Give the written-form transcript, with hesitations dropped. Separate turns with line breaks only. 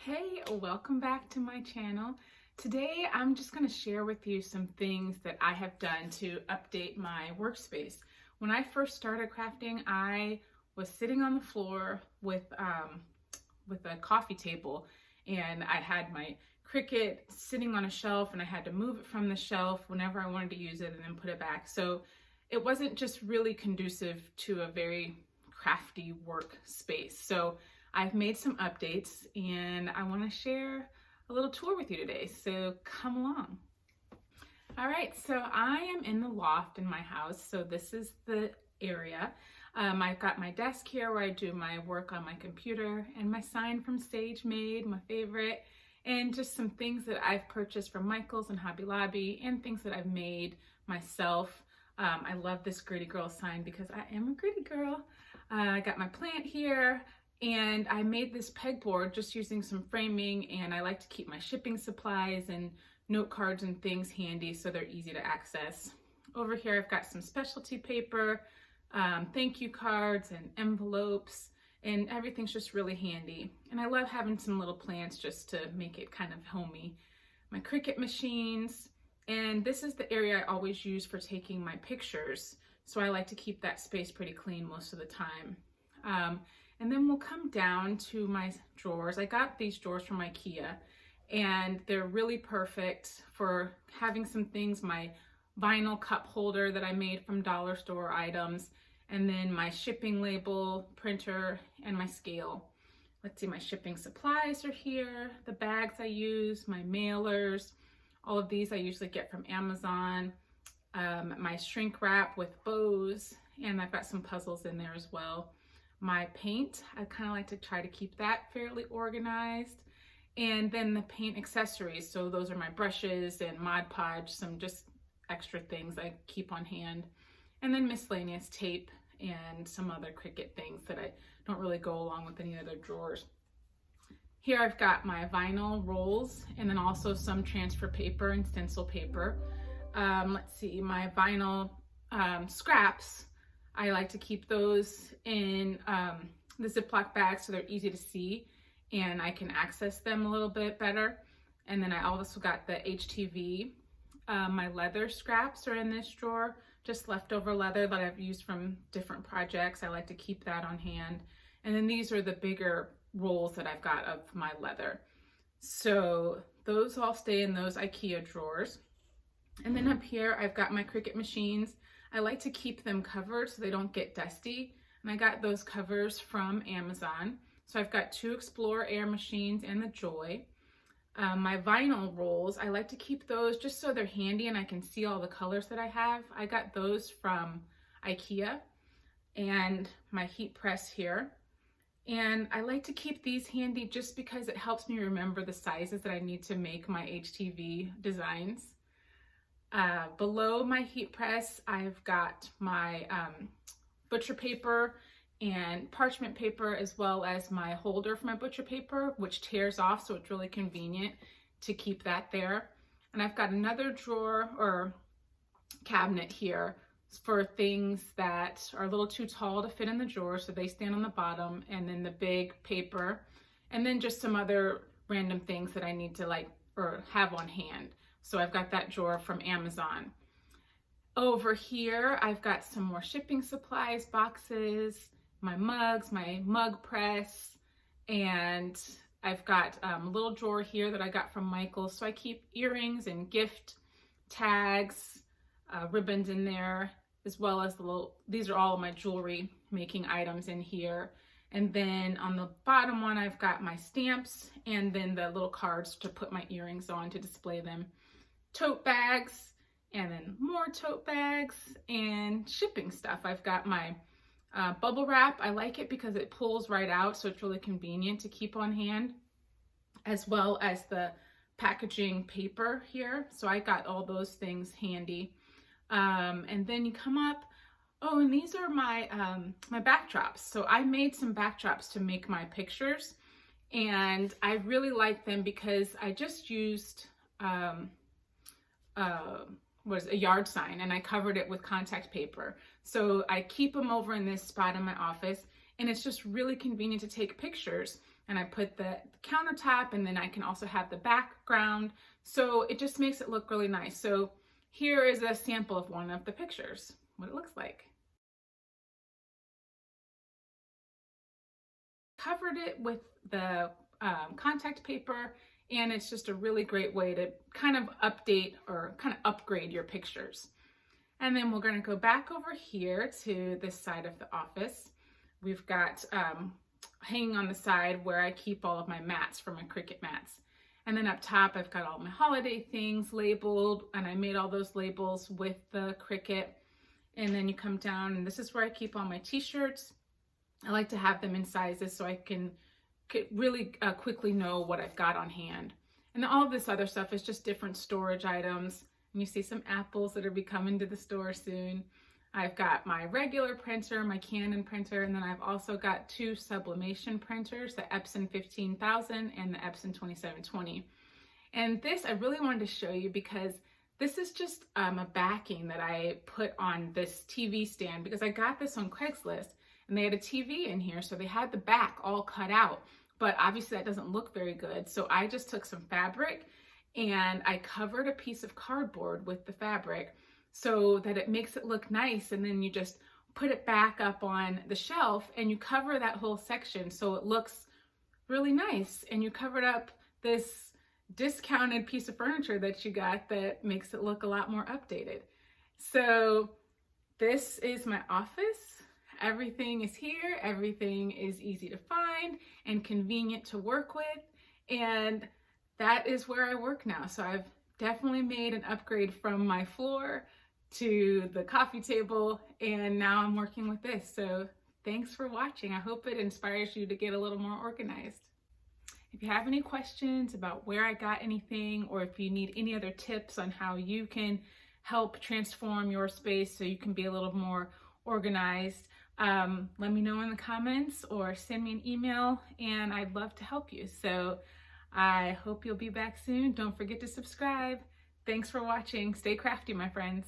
Hey, welcome back to my channel. Today I'm just going to share with you some things that I have done to update my workspace. When I first started crafting, I was sitting on the floor with a coffee table, and I had my Cricut sitting on a shelf, and I had to move it from the shelf whenever I wanted to use it and then put it back. So it wasn't just really conducive to a very crafty workspace. So I've made some updates and I want to share a little tour with you today, so come along. All right, so I am in the loft in my house, so this is the area. I've got my desk here where I do my work on my computer, and my sign from Stage Made, my favorite, and just some things that I've purchased from Michael's and Hobby Lobby and things that I've made myself. I love this Gritty Girl sign because I am a gritty girl. I got my plant here. And I made this pegboard just using some framing, and I like to keep my shipping supplies and note cards and things handy so they're easy to access. Over here I've got some specialty paper, thank you cards and envelopes, and everything's just really handy. And I love having some little plants just to make it kind of homey. My Cricut machines, and this is the area I always use for taking my pictures, so I like to keep that space pretty clean most of the time. And then we'll come down to my drawers. I got these drawers from IKEA, and they're really perfect for having some things, my vinyl cup holder that I made from dollar store items, and then my shipping label printer and my scale. Let's see, my shipping supplies are here, the bags I use, my mailers, all of these I usually get from Amazon, my shrink wrap with bows, and I've got some puzzles in there as well. My paint, I kind of like to try to keep that fairly organized. And then the paint accessories, so those are my brushes and Mod Podge, some just extra things I keep on hand. And then miscellaneous tape and some other Cricut things that I don't really go along with any other drawers. Here I've got my vinyl rolls, and then also some transfer paper and stencil paper. Let's see, my vinyl scraps, I like to keep those in the Ziploc bag so they're easy to see and I can access them a little bit better. And then I also got the HTV. My leather scraps are in this drawer, just leftover leather that I've used from different projects. I like to keep that on hand. And then these are the bigger rolls that I've got of my leather. So those all stay in those IKEA drawers. And then up here I've got my Cricut machines. I like to keep them covered so they don't get dusty, and I got those covers from Amazon. So I've got two Explore Air machines and the Joy. My vinyl rolls, I like to keep those just so they're handy and I can see all the colors that I have. I got those from IKEA. And my heat press here. And I like to keep these handy just because it helps me remember the sizes that I need to make my HTV designs. Below my heat press, I've got my butcher paper and parchment paper, as well as my holder for my butcher paper, which tears off, so it's really convenient to keep that there. And I've got another drawer or cabinet here for things that are a little too tall to fit in the drawer, so they stand on the bottom, and then the big paper, and then just some other random things that I need to have on hand. So I've got that drawer from Amazon. Over here, I've got some more shipping supplies, boxes, my mugs, my mug press, and I've got a little drawer here that I got from Michael's. So I keep earrings and gift tags, ribbons in there, as well as these are all of my jewelry making items in here. And then on the bottom one, I've got my stamps and then the little cards to put my earrings on to display them. Tote bags, and then more tote bags and shipping stuff. I've got my bubble wrap. I like it because it pulls right out, so it's really convenient to keep on hand, as well as the packaging paper here. So I got all those things handy. And then you come up, oh, and these are my my backdrops. So I made some backdrops to make my pictures, and I really like them because I just used was a yard sign, and I covered it with contact paper. So I keep them over in this spot in my office, and it's just really convenient to take pictures. And I put the countertop, and then I can also have the background, so it just makes it look really nice. So here is a sample of one of the pictures, what it looks like. Covered it with the contact paper, and it's just a really great way to kind of update or kind of upgrade your pictures. And then we're going to go back over here to this side of the office. We've got hanging on the side where I keep all of my mats for my Cricut mats. And then up top, I've got all my holiday things labeled, and I made all those labels with the Cricut. And then you come down, and this is where I keep all my t-shirts. I like to have them in sizes so I can really quickly know what I've got on hand. And then all of this other stuff is just different storage items. And you see some apples that are coming to the store soon. I've got my regular printer, my Canon printer, and then I've also got two sublimation printers, the Epson 15000 and the Epson 2720. And this I really wanted to show you because this is just a backing that I put on this TV stand, because I got this on Craigslist and they had a TV in here, so they had the back all cut out, but obviously that doesn't look very good. So I just took some fabric and I covered a piece of cardboard with the fabric so that it makes it look nice, and then you just put it back up on the shelf and you cover that whole section so it looks really nice, and you covered up this discounted piece of furniture that you got that makes it look a lot more updated. So this is my office. Everything is here, everything is easy to find and convenient to work with, and that is where I work now. So I've definitely made an upgrade from my floor to the coffee table, and now I'm working with this. So thanks for watching. I hope it inspires you to get a little more organized. If you have any questions about where I got anything, or if you need any other tips on how you can help transform your space so you can be a little more organized, let me know in the comments or send me an email, and I'd love to help you. So I hope you'll be back soon. Don't forget to subscribe. Thanks for watching. Stay crafty, my friends.